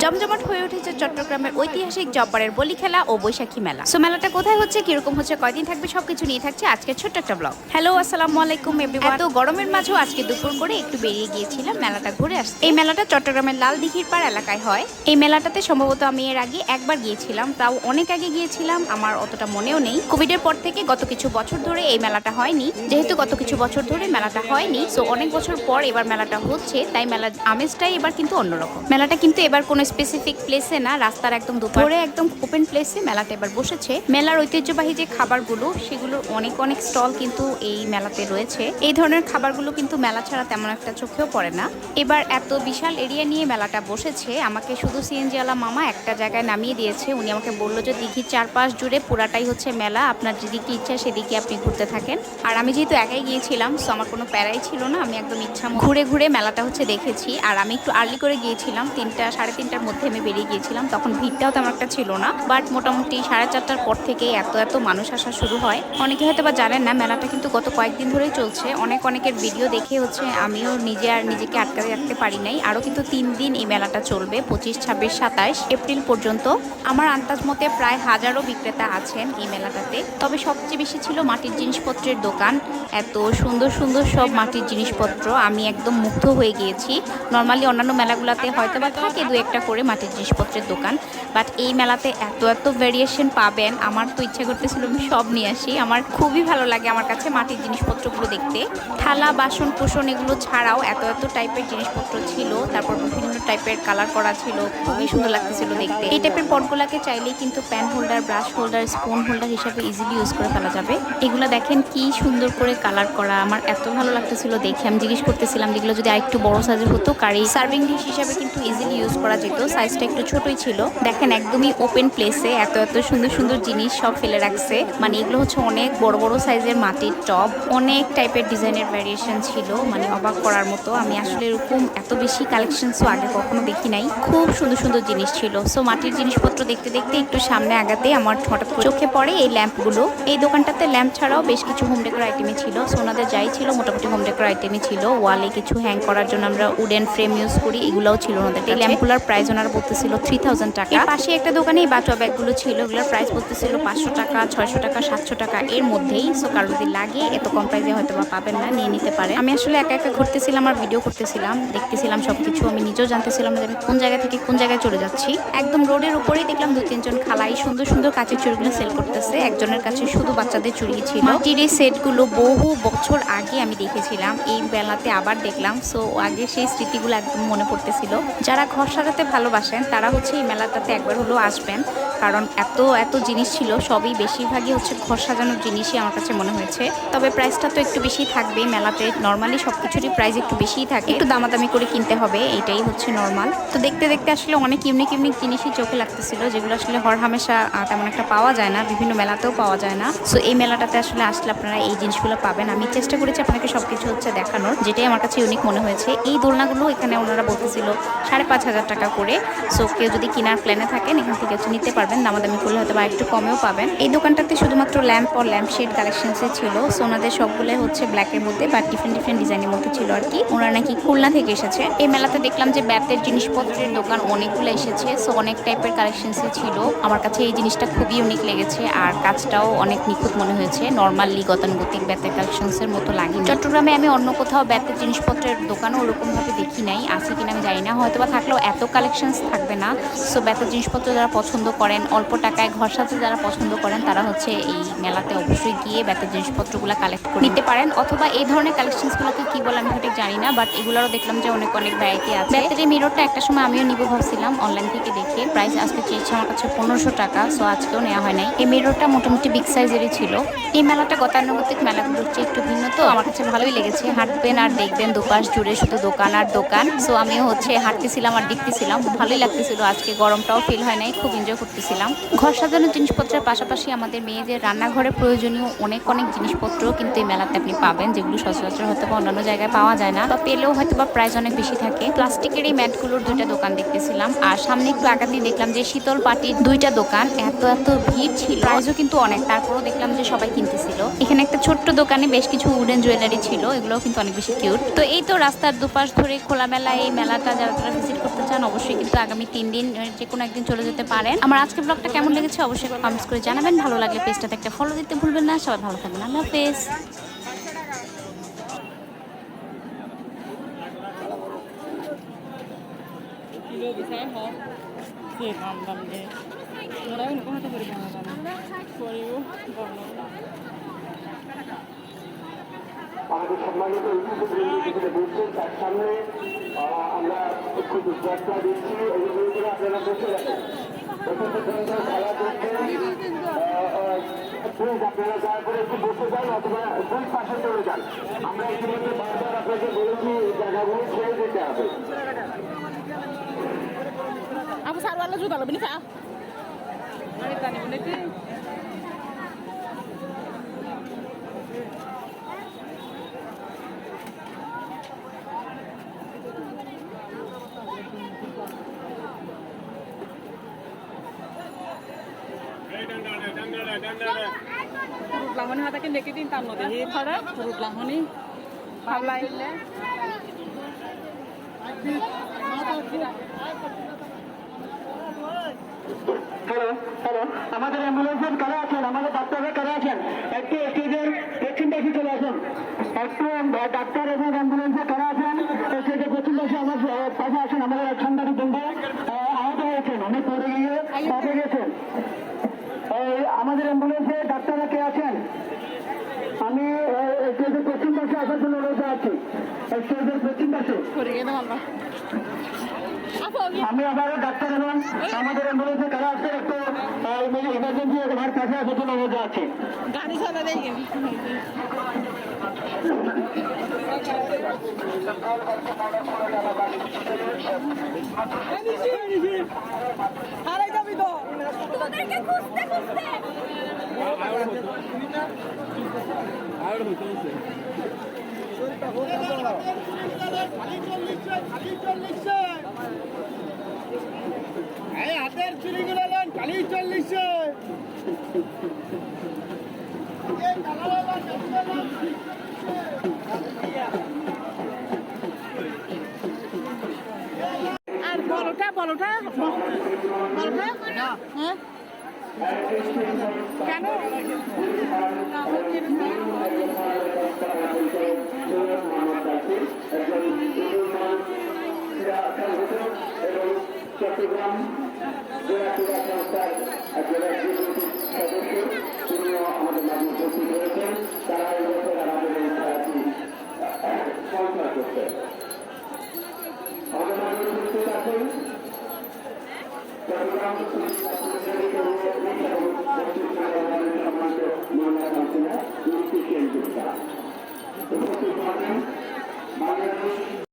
জমজমাট হয়ে উঠেছে চট্টগ্রামের ঐতিহাসিক জব্বারের বলি খেলা ও বৈশাখী মেলা। সো মেলাটা কোথায় হচ্ছে, কিরকম হচ্ছে, কয়দিন থাকবে, সবকিছু নিয়ে থাকছে আজকের ছোট্ট একটা ব্লগ। হ্যালো, আসসালামু আলাইকুম এভরিওয়ান। এত গরমের মাঝেও আজকে দুপুর করে একটু বেরিয়ে গিয়েছিলাম মেলাটা ঘুরে আসতে। এই মেলাটা চট্টগ্রামের লাল দিঘির পাড় এলাকায় হয়। এই মেলাটাতে সম্ভবত আমি এর আগে একবার গিয়েছিলাম, তাও অনেক আগে গিয়েছিলাম, আমার অতটা মনেও নেই। কোভিডের পর থেকে গত কিছু বছর ধরে এই মেলাটা হয়নি। যেহেতু গত কিছু বছর ধরে মেলাটা হয়নি, সো অনেক বছর পর এবার মেলাটা হচ্ছে, তাই মেলার আমেজটাই এবার কিন্তু অন্যরকম। মেলাটা কিন্তু এবার কোনো স্পেসিফিক প্লেসে না, রাস্তার একদম দুপুরে একদম ওপেন প্লেসে মেলাটা এবার বসেছে। মেলার ঐতিহ্যবাহী যে খাবারগুলো, সেগুলোর অনেক অনেক স্টল কিন্তু এই মেলাতে রয়েছে। এই ধরনের খাবারগুলো কিন্তু মেলা ছাড়া তেমন একটা চোখেও পড়ে না। এবার এত বিশাল এরিয়া নিয়ে মেলাটা বসেছে, আমাকে শুধু সিএনজি ওয়ালা মামা একটা জায়গায় নামিয়ে দিয়েছে। উনি আমাকে বললো যে দিঘির চারপাশ জুড়ে পুরাটাই হচ্ছে মেলা, আপনার যেদিকে ইচ্ছা সেদিকে আপনি ঘুরতে থাকেন। আর আমি যেহেতু একাই গিয়েছিলাম, সো আমার কোনো প্যারাই ছিল না, আমি একদম ইচ্ছা ঘুরে ঘুরে মেলাটা হচ্ছে দেখেছি। আর আমি একটু আর্লি করে গিয়েছিলাম, 3টা সাড়ে 3টার মধ্যে আমি বেরিয়ে গিয়েছিলাম, তখন ভিড়টাও তেমন একটা ছিল না। বাট মোটামুটি 4:30টার পর থেকে এত মানুষ আসা শুরু হয়। অনেকে হয়তো বা জানেন না, মেলাটা কিন্তু গত কয়েকদিন ধরেই চলছে। অনেকের ভিডিও দেখে হচ্ছে আমিও নিজেকে আটকাতে রাখতে পারি নাই। আরও কিন্তু 3 দিন এই মেলাটা চলবে, 25, 26, 27 এপ্রিল পর্যন্ত। আমার আন্দাজ মতে প্রায় হাজারো বিক্রেতা আছেন এই মেলাটাতে। তবে সবচেয়ে বেশি ছিল মাটির জিনিসপত্রের দোকান। এত সুন্দর সুন্দর সব মাটির জিনিসপত্র, আমি একদম মুগ্ধ হয়ে গিয়েছি। নর্মালি অন্যান্য মেলাগুলোতে হয়তো বা থাকে 2-1টা করে মাটির জিনিসপত্রের দোকান, বাট এই মেলাতে এত ভেরিয়েশন পাবেন। আমার তো ইচ্ছা করতেছিল আমি সব নিয়ে আসি। আমার খুবই ভালো লাগে আমার কাছে মাটির জিনিসপত্রগুলো দেখতে। থালা, বাসন কোসন এগুলো ছাড়াও এত টাইপের জিনিসপত্র ছিল। তারপর বিভিন্ন টাইপের কালার করা ছিল, খুবই সুন্দর লাগতেছিল দেখতে। এই টাইপের পটগুলোকে চাইলেই কিন্তু pan holder, brush holder, spoon holder হিসাবে ইজিলি ইউজ করে ফেলা যাবে। এগুলো দেখেন কি সুন্দর করে কালার করা, আমার এত ভালো লাগতেছিল দেখে। আমি জিজ্ঞেস করতেছিলাম যেগুলো যদি আরেকটু বড় সাইজের হতো, কারি সার্ভিং ডিশ হিসাবে কিন্তু ইজিলি ইউজ করা যেত। সাইজটা একটু ছোটই ছিল। দেখেন একদমই ওপেন প্লেসে এত সুন্দর সুন্দর জিনিস সব ফেলে রাখছে। মানে এগুলো হচ্ছে অনেক বড় সাইজের মাটির টব, অনেক টাইপের ডিজাইনের ভ্যারিয়েশন ছিল, মানে অবাক করার মতো। আমি আসলে এরকম এত বেশি কালেকশনসও আগে কখনো দেখি নাই। খুব সুন্দর সুন্দর জিনিস ছিল। সো মাটির জিনিসপত্র দেখতে দেখতে একটু সামনে আগাতে আমার হঠাৎ চোখে পড়ে এই ল্যাম্পগুলো। এই দোকানটাতে ল্যাম্প ছাড়াও বেশ কিছু হোম ডেকোর আইটেমই ছিল। সো ওনাদের যাই ছিল মোটামুটি হোম ডেকোর আইটেমই ছিল। ওয়ালে কিছু হ্যাং করার জন্য আমরা উডেন ফ্রেম ইউজ করি, এগুলোও ছিল ওনাদের। এই ল্যাম্পগুলোর প্রাইস ওনারা বলতেছিল 3000 টাকা। এর পাশে একটা দোকানে এই বাটোয়া ব্যাগগুলো ছিল, এগুলোর প্রাইস বলতেছিল 500 টাকা, 600 টাকা, 700 টাকা এর মধ্যেই। সো কারো যদি লাগে এত কম প্রাইসে হয়তো বা পাবেন না, নিয়ে নিতে পারে। আমি আসলে একা ঘুরতেছিলাম আর ভিডিও করতেছিলাম, দেখতেছিলাম সবকিছু। আমি নিজেও জানতেছিলাম যে আমি কোন জায়গা থেকে কোন জায়গায় চলে যাচ্ছি। একদম রোডের উপরেই দেখলাম 2-3 জন খালাই সুন্দর সুন্দর কাচের চুড়িগুলো সেল করতেছে। একজনের কাছে শুধু বাচ্চাদের চুড়ি ছিল। মাটির এই সেটগুলো বহু বছর আগে আমি দেখেছিলাম, এই বেলাতে আবার দেখলাম। সো আগে সেই স্মৃতিগুলো একদম মনে পড়তেছিল। যারা ঘর সাজাতে ভালোবাসেন তারা হচ্ছে এই মেলাটাতে একবার হলেও আসবেন, কারণ এত জিনিস ছিল। সবই বেশিরভাগই হচ্ছে ঘর সাজানোর জিনিসই আমার কাছে মনে হয়েছে। তবে প্রাইসটা তো একটু বেশি থাকবে মেলাতে। নর্মালি সবকিছুরই প্রাইস একটু বেশিই থাকে, একটু দামাদামি করে কিনতে হবে, এটাই হচ্ছে নর্মাল। তো দেখতে দেখতে আসলে অনেক ইউনিক জিনিসই চোখে লাগতেছিল, যেগুলো আসলে হরহামেশা তেমন একটা পাওয়া যায় না, বিভিন্ন মেলাতেও পাওয়া যায় না। সো এই মেলাটাতে আসলে আসলে আপনারা এই জিনিসগুলো পাবেন। আমি চেষ্টা করেছি আপনাকে সবকিছু হচ্ছে দেখানোর, যেটাই আমার কাছে ইউনিক মনে হয়েছে। এই দোলনাগুলো এখানে ওনারা বলতেছিল 5500 টাকা করে। সো কেউ যদি কেনার প্ল্যানে থাকেন এখান থেকে নিতে পারবেন, দামাদামি করলে হয়তো বা একটু কমেও পাবেন। এই দোকানটাতে শুধুমাত্র ল্যাম্প ও ল্যাম্পশেড কালেকশনসে ছিল। সো ওনাদের সবগুলো হচ্ছে ব্ল্যাকের মধ্যে বা ডিফারেন্ট ডিজাইনের মধ্যে ছিল আর কি। ওনারা নাকি খুলনা থেকে এসেছে। এই মেলাতে দেখলাম যে ব্যাতের জিনিসপত্রের দোকান অনেকগুলো এসেছে। সো অনেক টাইপের কালেকশনসে ছিল। আমার কাছে এই জিনিসটা খুবই ইউনিক লেগেছে, আর কাজটাও অনেক নিখুঁত মনে হয়েছে। নর্মালি গতানুগতিক ব্যাতের কালেকশনসের মতো লাগে। চট্টগ্রামে আমি অন্য কোথাও ব্যাতের জিনিসপত্রের দোকানও ওরকমভাবে দেখি নাই, আছে কিনা আমি জানি না, হয়তো বা থাকলেও এত কালেকশনস থাকবে না। সো ব্যাতের জিনিসপত্র যারা পছন্দ করেন, অল্প টাকায় ঘর সাজতে যারা পছন্দ করেন, তারা হচ্ছে এই মেলাতে অবশ্যই গিয়ে ব্যাতের জিনিসপত্রগুলো কালেক্ট করে নিতে পারেন। অথবা এই ধরনের কালেকশনসগুলোকে কি বলে আমি ঠিক জানি না, বাট এগুলোরও দেখলাম যে অনেক ভ্যারাইটি আছে। ব্যাতের এই মিররটা একটা সময় আমিও নিব ভাবছিলাম অনলাইন থেকে দেখে। প্রাইস আজকে চেয়েছে আমার কাছে 1500 টাকা। সো আজকেও নেওয়া হয় নাই। এই মিররটা মোটামুটি বিগ সাইজেরই ছিল। এই মেলাটা গতানুগতিক মেলাগুলোর চেয়ে একটু ভিন্ন, তো আমার কাছে ভালোই লেগেছে। হাঁটবেন আর দেখবেন দুপাশ জুড়ে শুধু দোকান আর দোকান। সো আমিও হচ্ছে হাঁটতেছিলাম আর দেখতেছিলাম, ভালোই লাগতেছিল। আজকে গরমটাও ফিল হয় নাই, খুব এনজয় করতেছিলাম। ঘর সাজানোর জিনিসপত্রের পাশাপাশি আমাদের মেয়েদের রান্নাঘরে প্রয়োজনীয় অনেক জিনিসপত্র কিন্তু এই মেলাতে আপনি পাবেন, যেগুলো সচরাচর হয়তো বা অন্যান্য জায়গায় পাওয়া যায় না, বা পেলেও হয়তো বা প্রাইস অনেক বেশি থাকে। প্লাস্টিকের এই ম্যাটগুলোর 2টা দোকান দেখতেছিলাম, আর সামনে একটু আগাতেই দেখলাম যে শীতল পাটির 2টা দোকান। এত ভিড় ছিল, প্রাইসও কিন্তু অনেক। তারপরও দেখলাম যে সবাই কিনতেছিল। এখানে একটা ছোট্ট দোকানে বেশ কিছু উডেন জুয়েলারি ছিল, এগুলোও কিন্তু অনেক বেশি কিউট। তো এই তো রাস্তার দুপাশ ধরে খোলামেলা এই মেলাটা যারা ভিজিট করতে চান অবশ্যই কিন্তু আগামী 3 দিন যে কোনো একদিন চলে যেতে পারেন। আমার আজকের ব্লগটা কেমন লেগেছে অবশ্যই কমেন্টস করে জানাবেন। ভালো লাগলে পেজটাতে একটা ফলো দিতে ভুলবেন না। সবাই ভালো থাকবেন। আল্লাহ হাফেজ। কিলো বিচার হ্যাঁ সে দাম দাম দে ওরা কোনো তো করে বানা করিও আমাদের সম্মানিত যেখানে বলছেন তার সামনে আমরা একটু যাত্রা দিচ্ছি এইগুলো করে আপনারা বসে রাখেন খেলা করছেন প্লিজ আপনারা দয়া করে একটু বসে যান অথবা দুই পাশে চলে যান। আমরা ইতিমধ্যে বারবার আপনাকে বলেছি এই জায়গাগুলো ছেড়ে যেতে হবে। Aku sarwa lu juga lebih nih kak. Mari tani ini sih. Turut lahoni hatakin dekitin tan no dehi khara turut lahoni. Hablai. Hello hello, আমাদের অ্যাম্বুলেন্সের কারা আছেন, আমাদের ডাক্তাররা কারা আছেন, একটু স্টেজের পশ্চিম পাশে চলে আসুন। একটু ডাক্তার এবং অ্যাম্বুলেন্সে কারা আছেন স্টেজের পশ্চিম পাশে আমার পাশে আসুন। আমাদের এক সাংবাদিক বন্ধু আহত হয়েছেন, অনেক পরে গিয়ে পাশে গেছেন। আমাদের অ্যাম্বুলেন্সে ডাক্তাররা কে আছেন? আমি স্টেজের পশ্চিম পাশে আসার জন্য অনুরোধ আছি। স্টেজের পশ্চিম পাশে আমি আবারও ডাক্তার এবং আমাদের অ্যাম্বুলেন্সে কারা আসছে একটু ইমার্জেন্সি আমার কাছে আসার জন্য অনুরোধ আছে। গাড়ি চালা দেয় হারাই যাবি তো তোদেরকে খুঁজতে খুঁজতে হাতের চুরিগুলো নেন, খালি 40 আর বলটা বলটা বলটা হ্যাঁ কেন চট্টগ্রাম জেলা ক্রীড়া সংস্থার জেলা সদস্য তিনিও আমাদের মাঝে উপস্থিত হয়েছেন। তারা এই বছর আমাদের এই খেলাটি স্পন্সর করছেন। আমাদের মাঝে উপস্থিত আছেন চট্টগ্রাম সম্মানিত মহিলা কাউন্সিলর উপস্থিত হবেন বাংলাদেশ